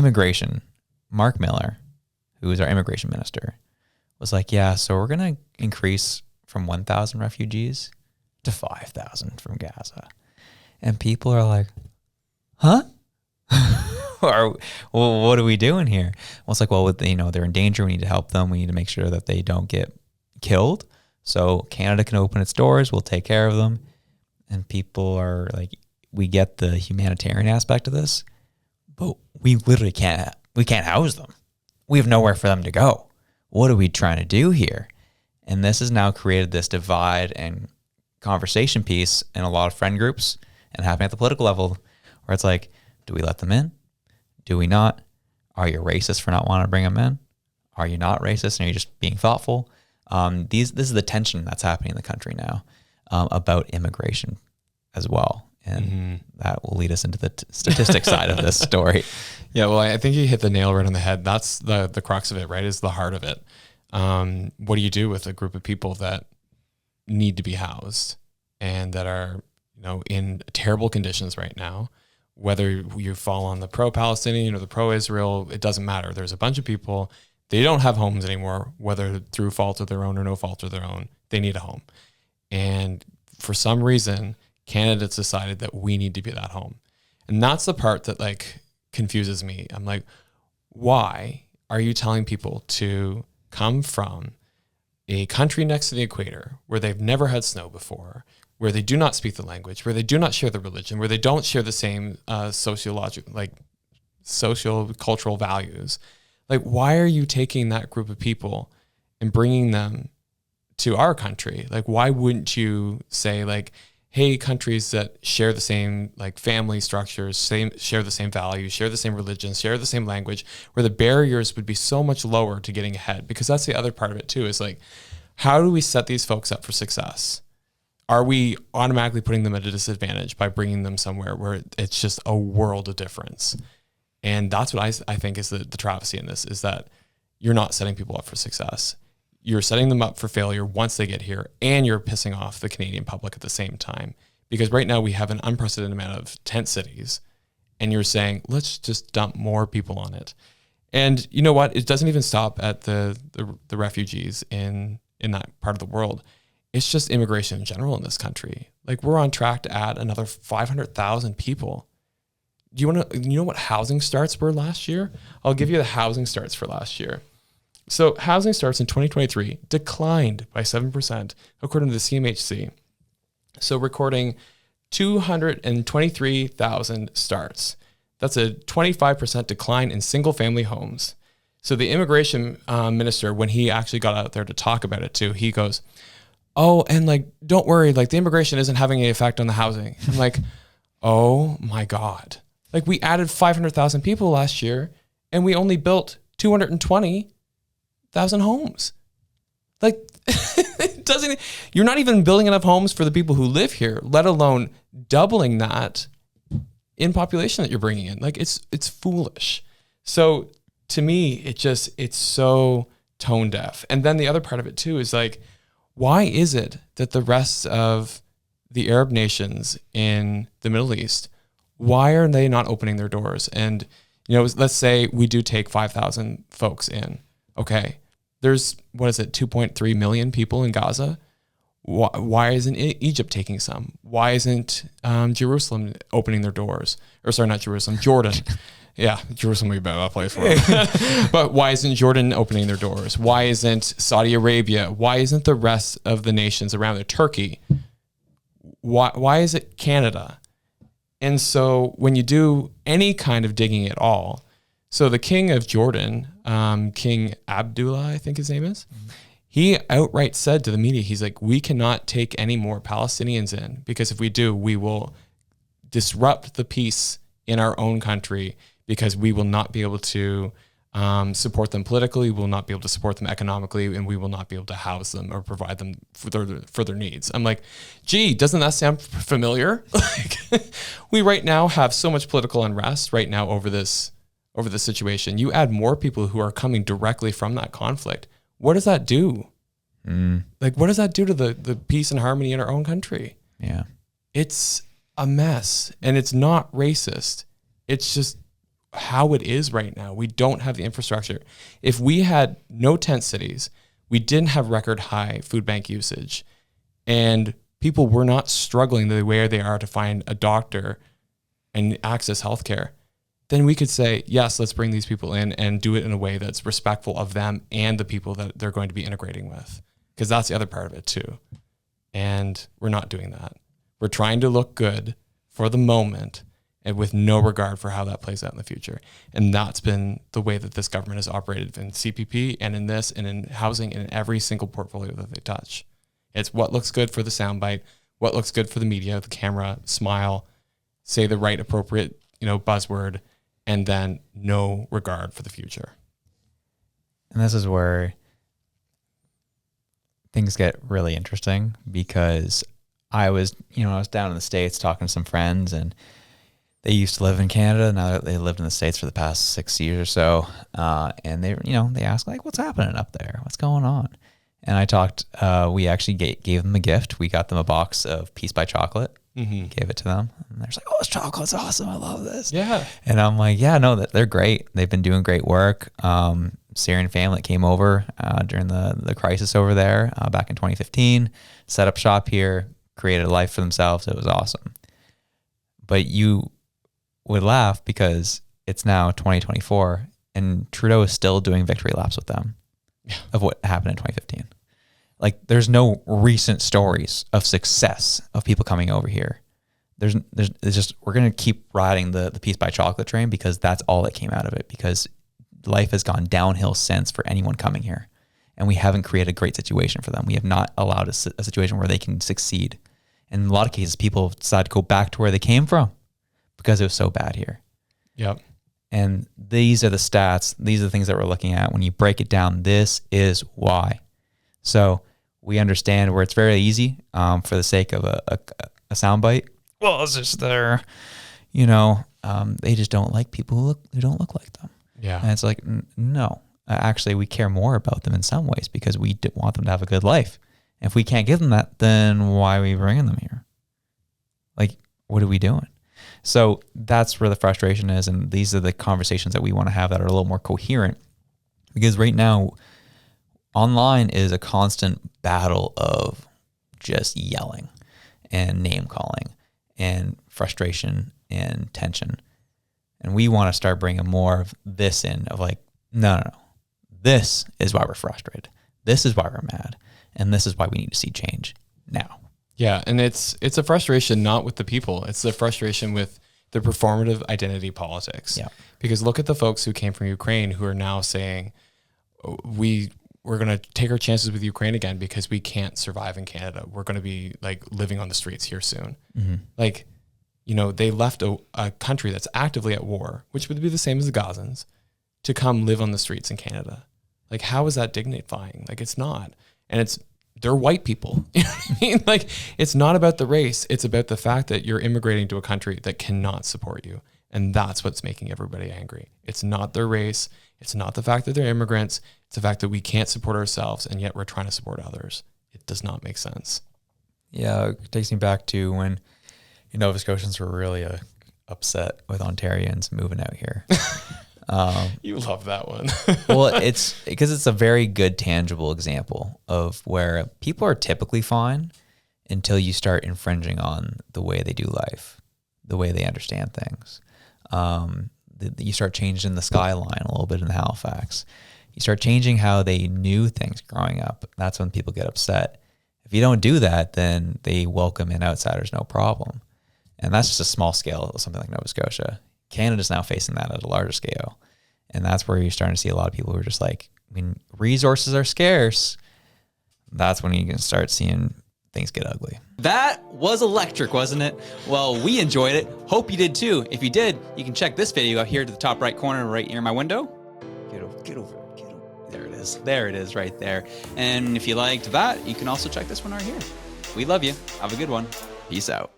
immigration, Mark Miller, who is our immigration minister, was like, yeah, so we're going to increase from 1,000 refugees to 5,000 from Gaza. And people are like, huh? Or, well, what are we doing here? Well, it's like, well, they're in danger. We need to help them. We need to make sure that they don't get killed. So Canada can open its doors. We'll take care of them. And people are like, we get the humanitarian aspect of this, but we literally can't house them. We have nowhere for them to go. What are we trying to do here? And this has now created this divide and conversation piece in a lot of friend groups and happening at the political level where it's like, do we let them in? Do we not? Are you racist for not wanting to bring them in? Are you not racist and are you just being thoughtful? This is the tension that's happening in the country now about immigration as well. And that will lead us into the statistics side of this story. Yeah, well, I think you hit the nail right on the head. That's the crux of it, right? Is the heart of it. What do you do with a group of people that need to be housed and that are, in terrible conditions right now? Whether you fall on the pro-Palestinian or the pro-Israel, it doesn't matter. There's a bunch of people, they don't have homes anymore, whether through fault of their own or no fault of their own. They need a home. And for some reason, Canada's decided that we need to be that home. And that's the part that confuses me. I'm like, why are you telling people to come from a country next to the equator where they've never had snow before, where they do not speak the language, where they do not share the religion, where they don't share the same social cultural values? Like, why are you taking that group of people and bringing them to our country? Like, why wouldn't you say hey, countries that share the same family structures, share the same values, share the same religions, share the same language, where the barriers would be so much lower to getting ahead? Because that's the other part of it too, is how do we set these folks up for success? Are we automatically putting them at a disadvantage by bringing them somewhere where it's just a world of difference? And that's what I think is the travesty in this, is that you're not setting people up for success. You're setting them up for failure once they get here, and you're pissing off the Canadian public at the same time. Because right now we have an unprecedented amount of tent cities, and you're saying, let's just dump more people on it. And you know what? It doesn't even stop at the refugees in that part of the world. It's just immigration in general in this country. We're on track to add another 500,000 people. Do you know what housing starts were last year? I'll give you the housing starts for last year. So housing starts in 2023 declined by 7%, according to the CMHC. So recording 223,000 starts. That's a 25% decline in single family homes. So the immigration minister, when he actually got out there to talk about it too, he goes, oh, and don't worry, the immigration isn't having any effect on the housing. I'm like, oh my God. We added 500,000 people last year and we only built 220,000 homes. It doesn't, you're not even building enough homes for the people who live here, let alone doubling that in population that you're bringing in. It's foolish. So to me, it's so tone deaf. And then the other part of it too is why is it that the rest of the Arab nations in the Middle East, why are they not opening their doors? And, let's say we do take 5,000 folks in. Okay. There's, 2.3 million people in Gaza. Why isn't Egypt taking some? Why isn't Jerusalem opening their doors? Or sorry, not Jerusalem, Jordan. Yeah, Jerusalem would be a better place for it. But why isn't Jordan opening their doors? Why isn't Saudi Arabia? Why isn't the rest of the nations around it? Turkey? Why is it Canada? And so when you do any kind of digging at all, so the king of Jordan, King Abdullah, I think his name is, he outright said to the media, he's like, we cannot take any more Palestinians in, because if we do, we will disrupt the peace in our own country, because we will not be able to support them politically, we will not be able to support them economically, and we will not be able to house them or provide them for their needs. I'm like, gee, doesn't that sound familiar? We right now have so much political unrest right now over this situation. You add more people who are coming directly from that conflict. What does that do? What does that do to the peace and harmony in our own country? Yeah. It's a mess, and it's not racist. It's just how it is right now. We don't have the infrastructure. If we had no tent cities, we didn't have record high food bank usage, and people were not struggling the way they are to find a doctor and access healthcare, then we could say, yes, let's bring these people in and do it in a way that's respectful of them and the people that they're going to be integrating with, because that's the other part of it too. And we're not doing that. We're trying to look good for the moment and with no regard for how that plays out in the future. And that's been the way that this government has operated in CPP and in this and in housing and in every single portfolio that they touch. It's what looks good for the soundbite, what looks good for the media, the camera, smile, say the right appropriate, buzzword, and then no regard for the future. And this is where things get really interesting, because I was down in the States talking to some friends, and they used to live in Canada. Now they lived in the States for the past 6 years or so. And they asked, like, what's happening up there? What's going on? And I talked, we actually gave them a gift. We got them a box of Peace by Chocolate, gave it to them. And they're just like, oh, this chocolate's awesome. I love this. Yeah. And I'm like, yeah, no, they're great. They've been doing great work. Syrian family came over during the crisis over there back in 2015, set up shop here, created a life for themselves. It was awesome. But you would laugh because it's now 2024 and Trudeau is still doing victory laps with them of what happened in 2015. Like, there's no recent stories of success of people coming over here. It's just, we're going to keep riding the Peace by Chocolate train because that's all that came out of it, because life has gone downhill since for anyone coming here. And we haven't created a great situation for them. We have not allowed a situation where they can succeed. And in a lot of cases, people decide to go back to where they came from because it was so bad here. Yep. And these are the stats. These are the things that we're looking at. When you break it down, this is why. So we understand where it's very easy for the sake of a soundbite. Well, it's just they just don't like people who don't look like them. Yeah. And it's like, no, actually, we care more about them in some ways because we want them to have a good life. And if we can't give them that, then why are we bringing them here? Like, what are we doing? So that's where the frustration is. And these are the conversations that we want to have that are a little more coherent, because right now online is a constant battle of just yelling and name calling and frustration and tension. And we want to start bringing more of this in, of like, no. This is why we're frustrated. This is why we're mad. And this is why we need to see change now. Yeah. And it's a frustration not with the people. It's the frustration with the performative identity politics. Yeah. Because look at the folks who came from Ukraine who are now saying, we're going to take our chances with Ukraine again because we can't survive in Canada. We're going to be like living on the streets here soon. Mm-hmm. Like, they left a country that's actively at war, which would be the same as the Gazans, to come live on the streets in Canada. Like, how is that dignifying? Like, it's not. And they're white people. You know what I mean? Like, it's not about the race. It's about the fact that you're immigrating to a country that cannot support you. And that's what's making everybody angry. It's not their race. It's not the fact that they're immigrants. It's the fact that we can't support ourselves and yet we're trying to support others. It does not make sense. Yeah, it takes me back to when Nova Scotians were really upset with Ontarians moving out here. You love that one. Well, it's because it's a very good tangible example of where people are typically fine until you start infringing on the way they do life, the way they understand things. You start changing the skyline a little bit in Halifax. You start changing how they knew things growing up. That's when people get upset. If you don't do that, then they welcome in outsiders, no problem. And that's just a small scale of something like Nova Scotia. Canada's now facing that at a larger scale. And that's where you're starting to see a lot of people who are just like, when resources are scarce, that's when you can start seeing things get ugly. That was electric, wasn't it? Well, we enjoyed it. Hope you did too. If you did, you can check this video out here to the top right corner right near my window. Get over. There it is. There it is right there. And if you liked that, you can also check this one right here. We love you. Have a good one. Peace out.